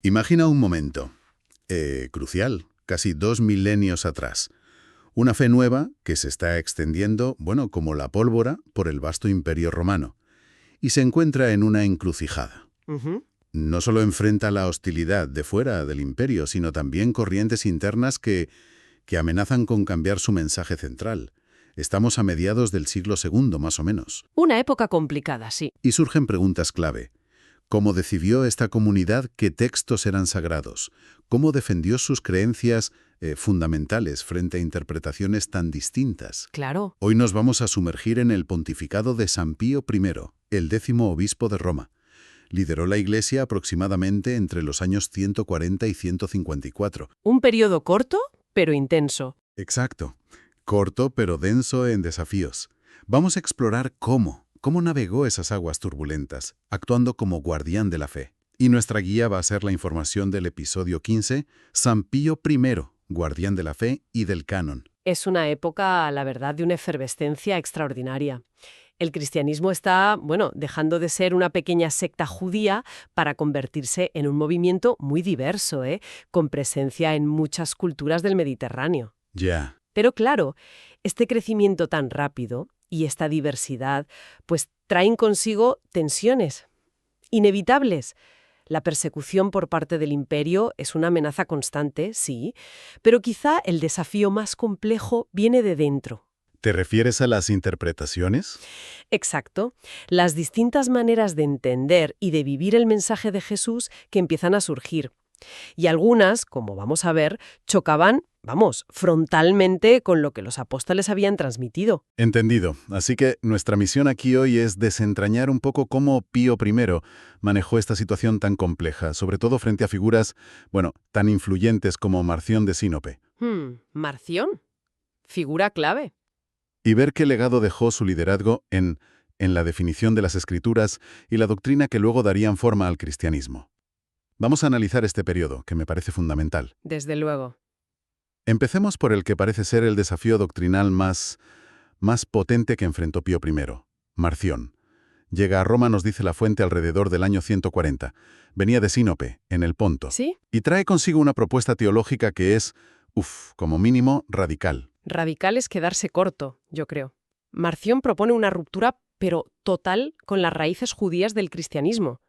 Imagina un momento, crucial, casi 2 milenios atrás. Una fe nueva que se está extendiendo, bueno, como la pólvora, por el vasto imperio romano. Y se encuentra en una encrucijada. Ujú. No solo enfrenta la hostilidad de fuera del imperio, sino también corrientes internas que amenazan con cambiar su mensaje central. Estamos a mediados del siglo II, más o menos. Una época complicada, sí. Y surgen preguntas clave. ¿Cómo decidió esta comunidad qué textos eran sagrados? ¿Cómo defendió sus creencias fundamentales frente a interpretaciones tan distintas? Claro. Hoy nos vamos a sumergir en el pontificado de San Pío I, el 10º obispo de Roma. Lideró la Iglesia aproximadamente entre los años 140 y 154. Un periodo corto, pero intenso. Exacto. Corto pero denso en desafíos. Vamos a explorar cómo navegó esas aguas turbulentas, actuando como guardián de la fe. Y nuestra guía va a ser la información del episodio 15, San Pío I, guardián de la fe y del canon. Es una época, la verdad, de una efervescencia extraordinaria. El cristianismo está, bueno, dejando de ser una pequeña secta judía para convertirse en un movimiento muy diverso, con presencia en muchas culturas del Mediterráneo. Ya. Pero claro, este crecimiento tan rápido y esta diversidad, pues traen consigo tensiones inevitables. La persecución por parte del imperio es una amenaza constante, sí, pero quizá el desafío más complejo viene de dentro. ¿Te refieres a las interpretaciones? Exacto, las distintas maneras de entender y de vivir el mensaje de Jesús que empiezan a surgir. Y algunas, como vamos a ver, chocaban, frontalmente con lo que los apóstoles habían transmitido. Entendido. Así que nuestra misión aquí hoy es desentrañar un poco cómo Pío I manejó esta situación tan compleja, sobre todo frente a figuras, tan influyentes como Marción de Sinope. Marción, figura clave. Y ver qué legado dejó su liderazgo en la definición de las Escrituras y la doctrina que luego darían forma al cristianismo. Vamos a analizar este periodo, que me parece fundamental. Desde luego. Empecemos por el que parece ser el desafío doctrinal más potente que enfrentó Pío I, Marción. Llega a Roma, nos dice la fuente, alrededor del año 140. Venía de Sinope, en el Ponto. ¿Sí? Y trae consigo una propuesta teológica que es, como mínimo, radical. Radical es quedarse corto, yo creo. Marción propone una ruptura, pero total, con las raíces judías del cristianismo.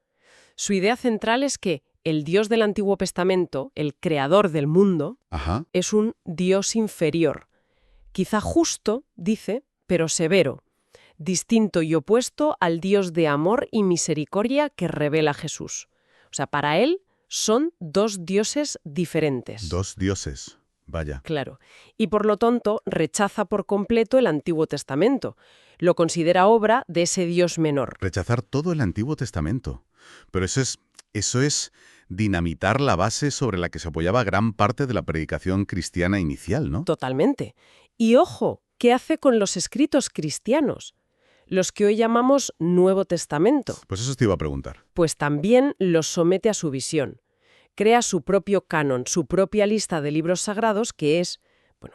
Su idea central es que el Dios del Antiguo Testamento, el creador del mundo, Ajá. es un Dios inferior. Quizá justo, dice, pero severo. Distinto y opuesto al Dios de amor y misericordia que revela Jesús. O sea, para él son dos dioses diferentes. Dos dioses. Vaya. Claro. Y por lo tanto rechaza por completo el Antiguo Testamento. Lo considera obra de ese Dios menor. Rechazar todo el Antiguo Testamento. Pero eso es dinamitar la base sobre la que se apoyaba gran parte de la predicación cristiana inicial, ¿no? Totalmente. Y ojo, ¿qué hace con los escritos cristianos? Los que hoy llamamos Nuevo Testamento. Pues eso te iba a preguntar. Pues también los somete a su visión. Crea su propio canon, su propia lista de libros sagrados que es,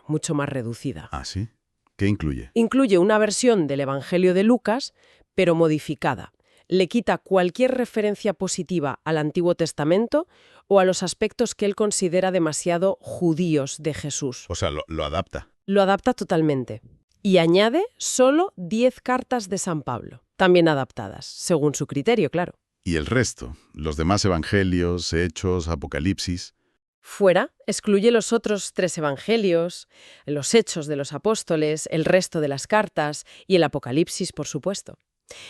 mucho más reducida. ¿Ah, sí? ¿Qué incluye? Incluye una versión del Evangelio de Lucas, pero modificada. Le quita cualquier referencia positiva al Antiguo Testamento o a los aspectos que él considera demasiado judíos de Jesús. O sea, lo adapta. Lo adapta totalmente. Y añade solo 10 cartas de San Pablo, también adaptadas, según su criterio, claro. ¿Y el resto? Los demás evangelios, Hechos, Apocalipsis. Fuera, excluye los otros 3 evangelios, los Hechos de los Apóstoles, el resto de las cartas y el Apocalipsis, por supuesto.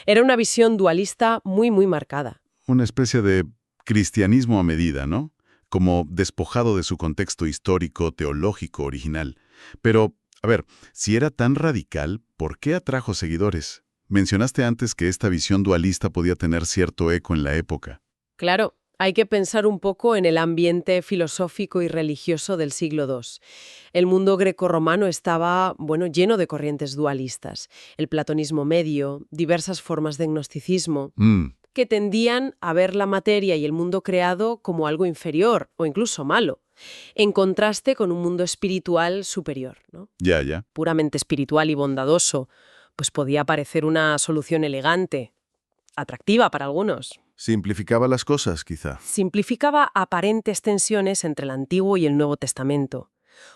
Era una visión dualista muy, muy marcada. Una especie de cristianismo a medida, ¿no? Como despojado de su contexto histórico, teológico, original. Pero, a ver, si era tan radical, ¿por qué atrajo seguidores? Mencionaste antes que esta visión dualista podía tener cierto eco en la época. Claro, hay que pensar un poco en el ambiente filosófico y religioso del siglo II. El mundo grecorromano estaba, lleno de corrientes dualistas. El platonismo medio, diversas formas de gnosticismo, que tendían a ver la materia y el mundo creado como algo inferior o incluso malo, en contraste con un mundo espiritual superior, ¿no? Ya. Puramente espiritual y bondadoso, pues podía parecer una solución elegante, atractiva para algunos. Simplificaba las cosas, quizá. Simplificaba aparentes tensiones entre el Antiguo y el Nuevo Testamento.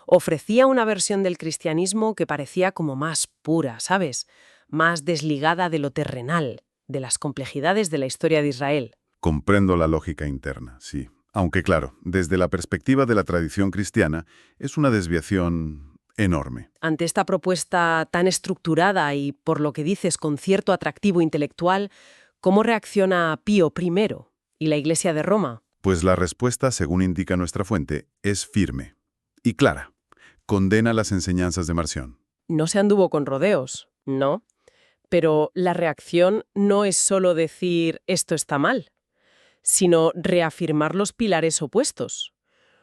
Ofrecía una versión del cristianismo que parecía como más pura, ¿sabes? Más desligada de lo terrenal, de las complejidades de la historia de Israel. Comprendo la lógica interna, sí. Aunque claro, desde la perspectiva de la tradición cristiana, es una desviación enorme. Ante esta propuesta tan estructurada y, por lo que dices, con cierto atractivo intelectual, ¿cómo reacciona Pío I y la Iglesia de Roma? Pues la respuesta, según indica nuestra fuente, es firme y clara. Condena las enseñanzas de Marción. No se anduvo con rodeos, ¿no? Pero la reacción no es solo decir esto está mal, sino reafirmar los pilares opuestos.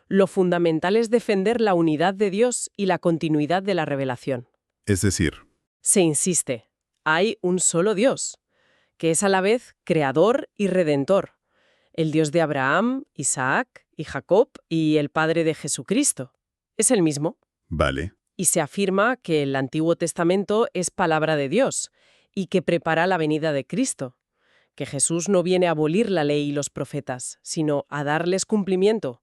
Lo fundamental es defender la unidad de Dios y la continuidad de la revelación. Es decir, Se insiste, hay un solo Dios, que es a la vez creador y redentor, el Dios de Abraham, Isaac y Jacob y el Padre de Jesucristo. Es el mismo. vale, Y se afirma que el Antiguo Testamento es palabra de Dios y que prepara la venida de Cristo, que Jesús no viene a abolir la ley y los profetas, sino a darles cumplimiento,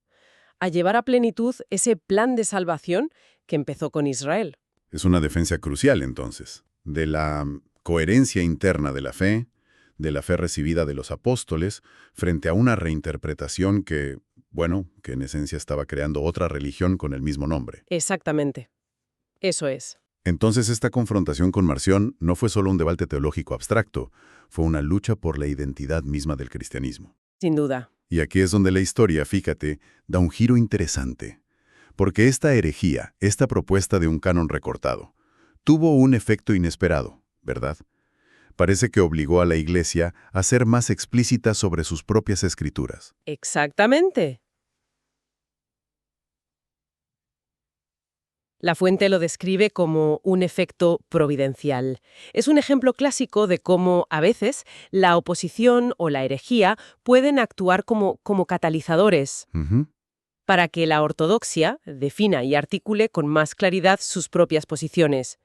a llevar a plenitud ese plan de salvación que empezó con Israel. es una defensa crucial entonces, de la coherencia interna de la fe recibida de los apóstoles, frente a una reinterpretación que, bueno, que en esencia estaba creando otra religión con el mismo nombre. Exactamente. Eso es. Entonces esta confrontación con Marción no fue solo un debate teológico abstracto, fue una lucha por la identidad misma del cristianismo. Sin duda. Y aquí es donde la historia, fíjate, da un giro interesante. Porque esta herejía, esta propuesta de un canon recortado, tuvo un efecto inesperado, ¿verdad? Parece que obligó a la Iglesia a ser más explícita sobre sus propias escrituras. Exactamente. La fuente lo describe como un efecto providencial. Es un ejemplo clásico de cómo, a veces, la oposición o la herejía pueden actuar como catalizadores Ujú. para que la ortodoxia defina y articule con más claridad sus propias posiciones.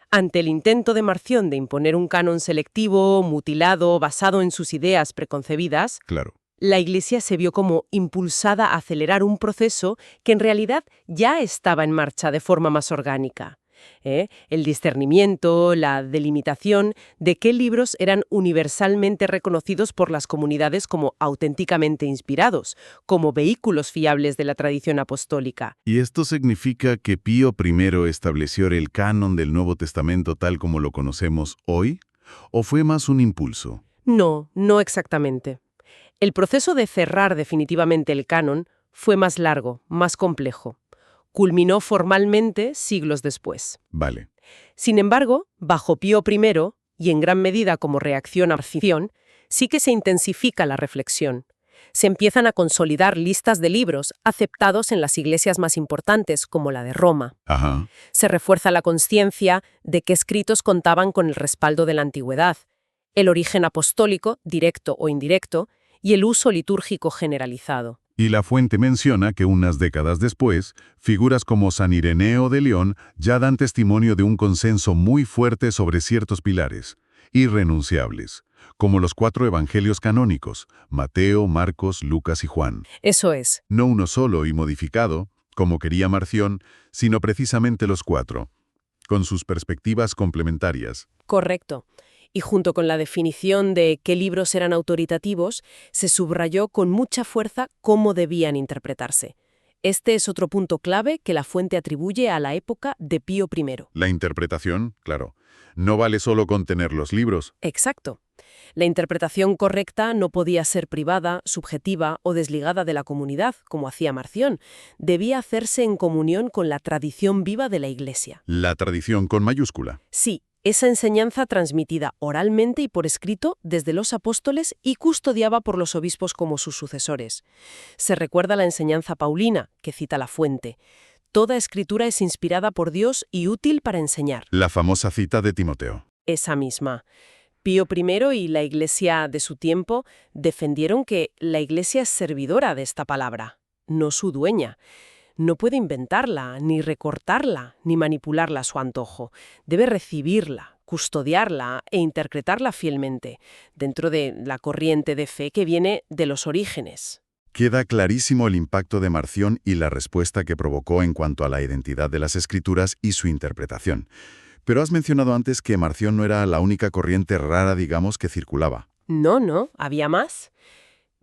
Ante el intento de Marción de imponer un canon selectivo, mutilado, basado en sus ideas preconcebidas, Claro. la Iglesia se vio como impulsada a acelerar un proceso que en realidad ya estaba en marcha de forma más orgánica. El discernimiento, la delimitación de qué libros eran universalmente reconocidos por las comunidades como auténticamente inspirados, como vehículos fiables de la tradición apostólica. ¿Y esto significa que Pío I estableció el canon del Nuevo Testamento tal como lo conocemos hoy? ¿O fue más un impulso? No, no exactamente. El proceso de cerrar definitivamente el canon fue más largo, más complejo. Culminó formalmente siglos después. Vale. Sin embargo, bajo Pío I, y en gran medida como reacción a Marción, sí que se intensifica la reflexión. Se empiezan a consolidar listas de libros aceptados en las iglesias más importantes, como la de Roma. Ajá. Se refuerza la conciencia de que escritos contaban con el respaldo de la antigüedad, el origen apostólico, directo o indirecto, y el uso litúrgico generalizado. Y la fuente menciona que unas décadas después, figuras como San Ireneo de León ya dan testimonio de un consenso muy fuerte sobre ciertos pilares, irrenunciables, como los 4 evangelios canónicos, Mateo, Marcos, Lucas y Juan. Eso es. No uno solo y modificado, como quería Marción, sino precisamente los 4, con sus perspectivas complementarias. Correcto. Y junto con la definición de qué libros eran autoritativos, se subrayó con mucha fuerza cómo debían interpretarse. Este es otro punto clave que la fuente atribuye a la época de Pío I. La interpretación, claro, no vale solo con tener los libros. Exacto. La interpretación correcta no podía ser privada, subjetiva o desligada de la comunidad, como hacía Marción. Debía hacerse en comunión con la tradición viva de la Iglesia. La tradición con mayúscula. Sí, esa enseñanza transmitida oralmente y por escrito desde los apóstoles y custodiada por los obispos como sus sucesores. Se recuerda la enseñanza paulina, que cita la fuente. Toda escritura es inspirada por Dios y útil para enseñar. La famosa cita de Timoteo. Esa misma. Pío I y la Iglesia de su tiempo defendieron que la Iglesia es servidora de esta palabra, no su dueña. No puede inventarla, ni recortarla, ni manipularla a su antojo. Debe recibirla, custodiarla e interpretarla fielmente, dentro de la corriente de fe que viene de los orígenes. Queda clarísimo el impacto de Marción y la respuesta que provocó en cuanto a la identidad de las Escrituras y su interpretación. Pero has mencionado antes que Marción no era la única corriente rara, digamos, que circulaba. No, había más.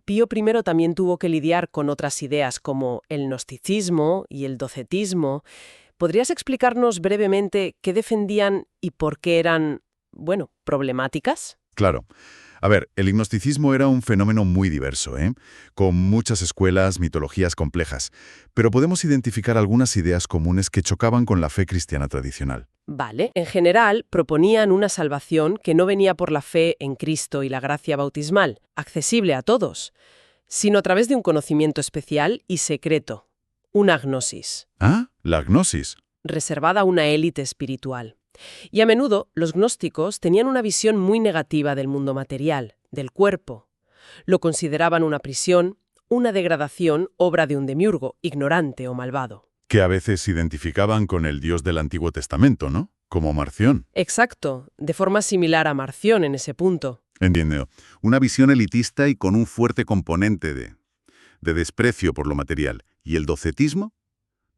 Pío I también tuvo que lidiar con otras ideas como el gnosticismo y el docetismo. ¿Podrías explicarnos brevemente qué defendían y por qué eran, problemáticas? Claro. A ver, el gnosticismo era un fenómeno muy diverso, con muchas escuelas, mitologías complejas, pero podemos identificar algunas ideas comunes que chocaban con la fe cristiana tradicional. Vale, en general proponían una salvación que no venía por la fe en Cristo y la gracia bautismal, accesible a todos, sino a través de un conocimiento especial y secreto, una gnosis, ¿Ah? La gnosis. reservada a una élite espiritual. Y a menudo los gnósticos tenían una visión muy negativa del mundo material, del cuerpo. Lo consideraban una prisión, una degradación, obra de un demiurgo, ignorante o malvado. Que a veces se identificaban con el Dios del Antiguo Testamento, ¿no? Como Marción. Exacto, de forma similar a Marción en ese punto. Entiendo. Una visión elitista y con un fuerte componente de desprecio por lo material. ¿Y el docetismo?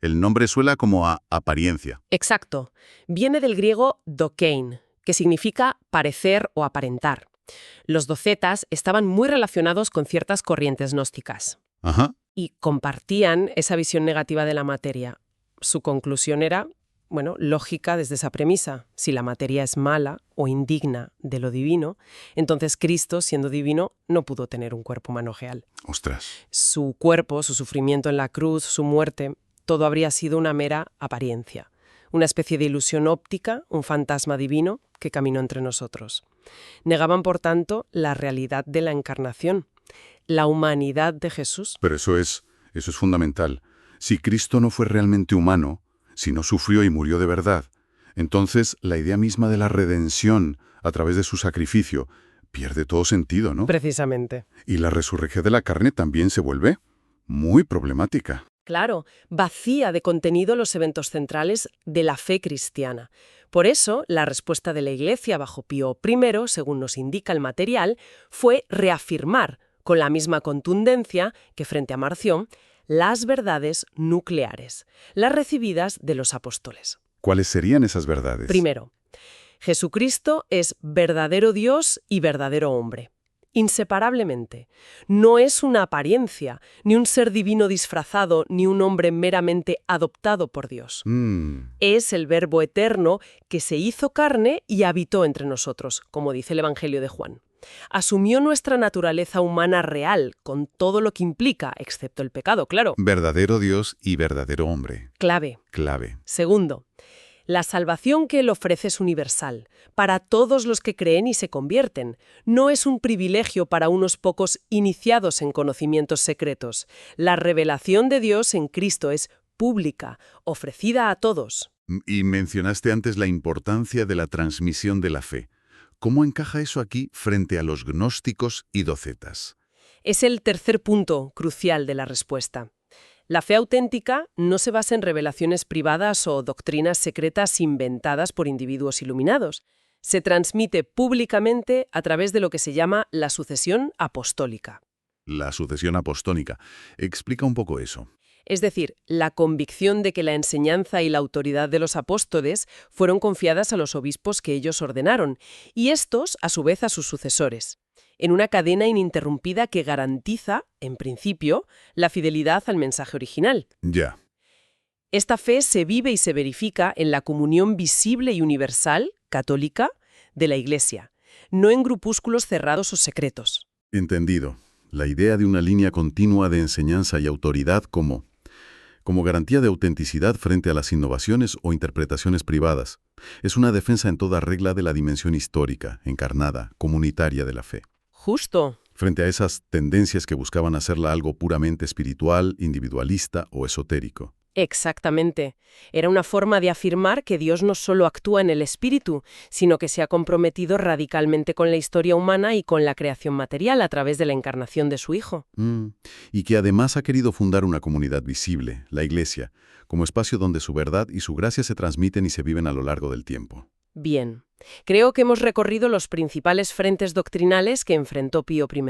El nombre suena como a apariencia. Exacto. Viene del griego dokein, que significa parecer o aparentar. Los docetas estaban muy relacionados con ciertas corrientes gnósticas Ajá. y compartían esa visión negativa de la materia. Su conclusión era, lógica desde esa premisa. Si la materia es mala o indigna de lo divino, entonces Cristo, siendo divino, no pudo tener un cuerpo humano real. Ostras. Su cuerpo, su sufrimiento en la cruz, su muerte, todo habría sido una mera apariencia, una especie de ilusión óptica, un fantasma divino que caminó entre nosotros. Negaban, por tanto, la realidad de la encarnación, la humanidad de Jesús. Pero eso es fundamental. Si Cristo no fue realmente humano, si no sufrió y murió de verdad, entonces la idea misma de la redención a través de su sacrificio pierde todo sentido, ¿no? Precisamente. Y la resurrección de la carne también se vuelve muy problemática. Claro, vacía de contenido los eventos centrales de la fe cristiana. Por eso, la respuesta de la Iglesia bajo Pío I, según nos indica el material, fue reafirmar, con la misma contundencia que frente a Marción, las verdades nucleares, las recibidas de los apóstoles. ¿Cuáles serían esas verdades? Primero, Jesucristo es verdadero Dios y verdadero hombre. Inseparablemente. No es una apariencia, ni un ser divino disfrazado, ni un hombre meramente adoptado por Dios. Es el Verbo eterno que se hizo carne y habitó entre nosotros, como dice el Evangelio de Juan. Asumió nuestra naturaleza humana real, con todo lo que implica, excepto el pecado, claro. Verdadero Dios y verdadero hombre. Clave. Segundo, la salvación que Él ofrece es universal, para todos los que creen y se convierten. No es un privilegio para unos pocos iniciados en conocimientos secretos. La revelación de Dios en Cristo es pública, ofrecida a todos. Y mencionaste antes la importancia de la transmisión de la fe. ¿Cómo encaja eso aquí frente a los gnósticos y docetas? Es el tercer punto crucial de la respuesta. La fe auténtica no se basa en revelaciones privadas o doctrinas secretas inventadas por individuos iluminados. Se transmite públicamente a través de lo que se llama la sucesión apostólica. La sucesión apostólica. Explica un poco eso. Es decir, la convicción de que la enseñanza y la autoridad de los apóstoles fueron confiadas a los obispos que ellos ordenaron, y estos, a su vez, a sus sucesores, en una cadena ininterrumpida que garantiza, en principio, la fidelidad al mensaje original. Ya. Esta fe se vive y se verifica en la comunión visible y universal, católica, de la Iglesia, no en grupúsculos cerrados o secretos. Entendido. La idea de una línea continua de enseñanza y autoridad como garantía de autenticidad frente a las innovaciones o interpretaciones privadas. Es una defensa en toda regla de la dimensión histórica, encarnada, comunitaria de la fe. Justo. Frente a esas tendencias que buscaban hacerla algo puramente espiritual, individualista o esotérico. Exactamente. Era una forma de afirmar que Dios no solo actúa en el espíritu, sino que se ha comprometido radicalmente con la historia humana y con la creación material a través de la encarnación de su Hijo. Y que además ha querido fundar una comunidad visible, la Iglesia, como espacio donde su verdad y su gracia se transmiten y se viven a lo largo del tiempo. Bien. Creo que hemos recorrido los principales frentes doctrinales que enfrentó Pío I.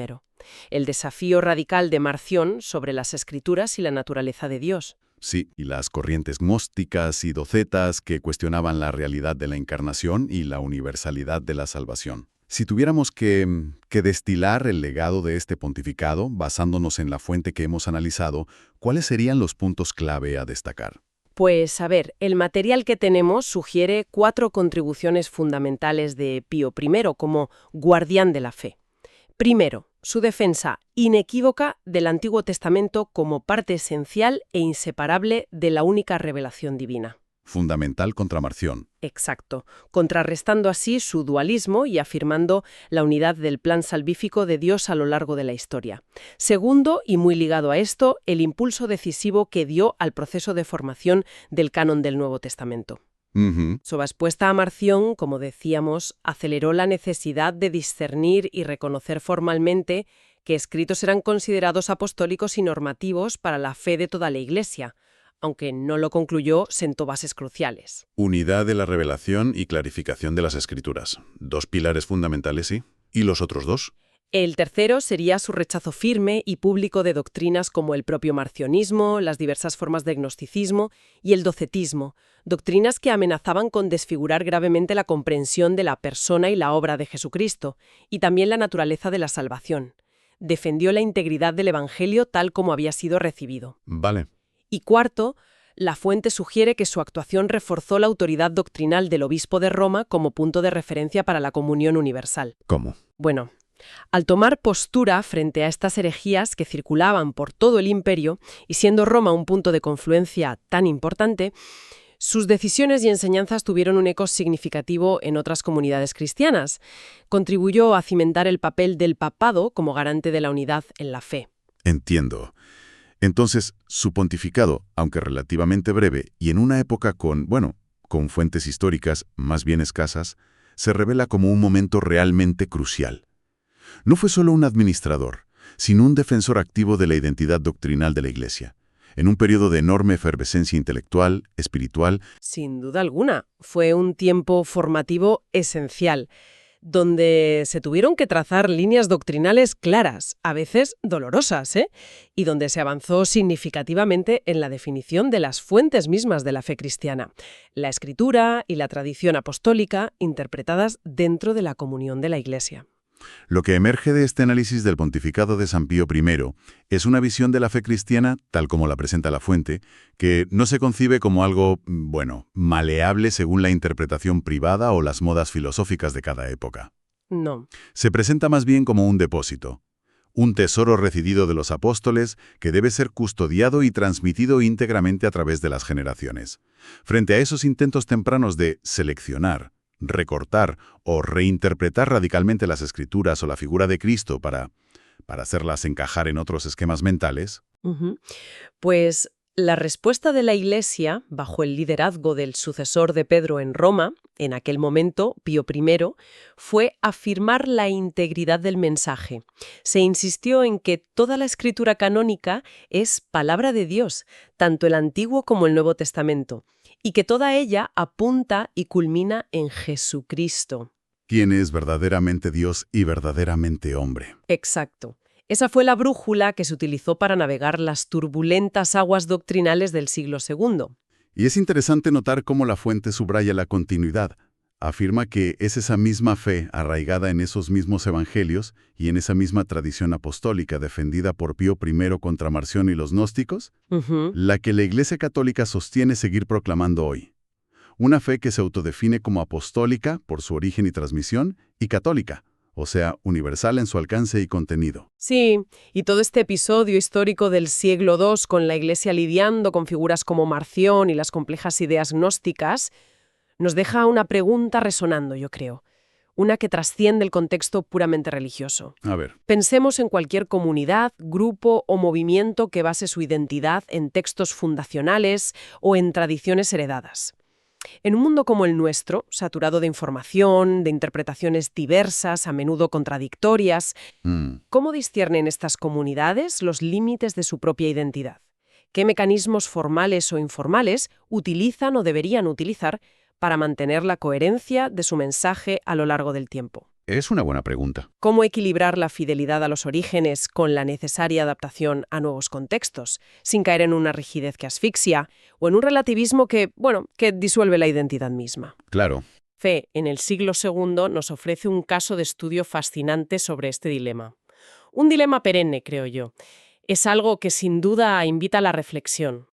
El desafío radical de Marción sobre las Escrituras y la naturaleza de Dios. Sí, y las corrientes gnósticas y docetas que cuestionaban la realidad de la encarnación y la universalidad de la salvación. Si tuviéramos que destilar el legado de este pontificado, basándonos en la fuente que hemos analizado, ¿cuáles serían los puntos clave a destacar? Pues, a ver, el material que tenemos sugiere 4 contribuciones fundamentales de Pío I como guardián de la fe. Primero, su defensa inequívoca del Antiguo Testamento como parte esencial e inseparable de la única revelación divina. Fundamental contra Marción. Exacto, contrarrestando así su dualismo y afirmando la unidad del plan salvífico de Dios a lo largo de la historia. Segundo, y muy ligado a esto, el impulso decisivo que dio al proceso de formación del canon del Nuevo Testamento. Su expuesta a Marción, como decíamos, aceleró la necesidad de discernir y reconocer formalmente que escritos eran considerados apostólicos y normativos para la fe de toda la Iglesia. Aunque no lo concluyó, sentó bases cruciales. Unidad de la revelación y clarificación de las Escrituras. 2 pilares fundamentales, sí. ¿Y los otros 2? El tercero sería su rechazo firme y público de doctrinas como el propio marcionismo, las diversas formas de gnosticismo y el docetismo, doctrinas que amenazaban con desfigurar gravemente la comprensión de la persona y la obra de Jesucristo, y también la naturaleza de la salvación. Defendió la integridad del Evangelio tal como había sido recibido. Vale. Y cuarto, la fuente sugiere que su actuación reforzó la autoridad doctrinal del obispo de Roma como punto de referencia para la comunión universal. ¿Cómo? Bueno, al tomar postura frente a estas herejías que circulaban por todo el imperio, y siendo Roma un punto de confluencia tan importante, sus decisiones y enseñanzas tuvieron un eco significativo en otras comunidades cristianas. Contribuyó a cimentar el papel del papado como garante de la unidad en la fe. Entiendo. Entonces, su pontificado, aunque relativamente breve y en una época con fuentes históricas más bien escasas, se revela como un momento realmente crucial. No fue solo un administrador, sino un defensor activo de la identidad doctrinal de la Iglesia, en un periodo de enorme efervescencia intelectual, espiritual. Sin duda alguna, fue un tiempo formativo esencial, donde se tuvieron que trazar líneas doctrinales claras, a veces dolorosas, y donde se avanzó significativamente en la definición de las fuentes mismas de la fe cristiana, la Escritura y la tradición apostólica interpretadas dentro de la comunión de la Iglesia. Lo que emerge de este análisis del pontificado de San Pío I es una visión de la fe cristiana, tal como la presenta la fuente, que no se concibe como algo, maleable según la interpretación privada o las modas filosóficas de cada época. No. Se presenta más bien como un depósito, un tesoro recibido de los apóstoles que debe ser custodiado y transmitido íntegramente a través de las generaciones. Frente a esos intentos tempranos de seleccionar, recortar o reinterpretar radicalmente las Escrituras o la figura de Cristo para hacerlas encajar en otros esquemas mentales. Pues la respuesta de la Iglesia, bajo el liderazgo del sucesor de Pedro en Roma, en aquel momento, Pío I, fue afirmar la integridad del mensaje. Se insistió en que toda la Escritura canónica es palabra de Dios, tanto el Antiguo como el Nuevo Testamento, y que toda ella apunta y culmina en Jesucristo. Quien es verdaderamente Dios y verdaderamente hombre. Exacto. Esa fue la brújula que se utilizó para navegar las turbulentas aguas doctrinales del siglo II. Y es interesante notar cómo la fuente subraya la continuidad. Afirma que es esa misma fe arraigada en esos mismos evangelios y en esa misma tradición apostólica defendida por Pío I contra Marción y los gnósticos, la que la Iglesia Católica sostiene seguir proclamando hoy. Una fe que se autodefine como apostólica por su origen y transmisión y católica, o sea, universal en su alcance y contenido. Sí, y todo este episodio histórico del siglo II con la Iglesia lidiando con figuras como Marción y las complejas ideas gnósticas nos deja una pregunta resonando, yo creo. Una que trasciende el contexto puramente religioso. A ver. Pensemos en cualquier comunidad, grupo o movimiento que base su identidad en textos fundacionales o en tradiciones heredadas. En un mundo como el nuestro, saturado de información, de interpretaciones diversas, a menudo contradictorias, ¿cómo disciernen estas comunidades los límites de su propia identidad? ¿Qué mecanismos formales o informales utilizan o deberían utilizar para mantener la coherencia de su mensaje a lo largo del tiempo? Es una buena pregunta. ¿Cómo equilibrar la fidelidad a los orígenes con la necesaria adaptación a nuevos contextos, sin caer en una rigidez que asfixia o en un relativismo que disuelve la identidad misma? Claro. Fe, en el siglo II, nos ofrece un caso de estudio fascinante sobre este dilema. Un dilema perenne, creo yo. Es algo que sin duda invita a la reflexión.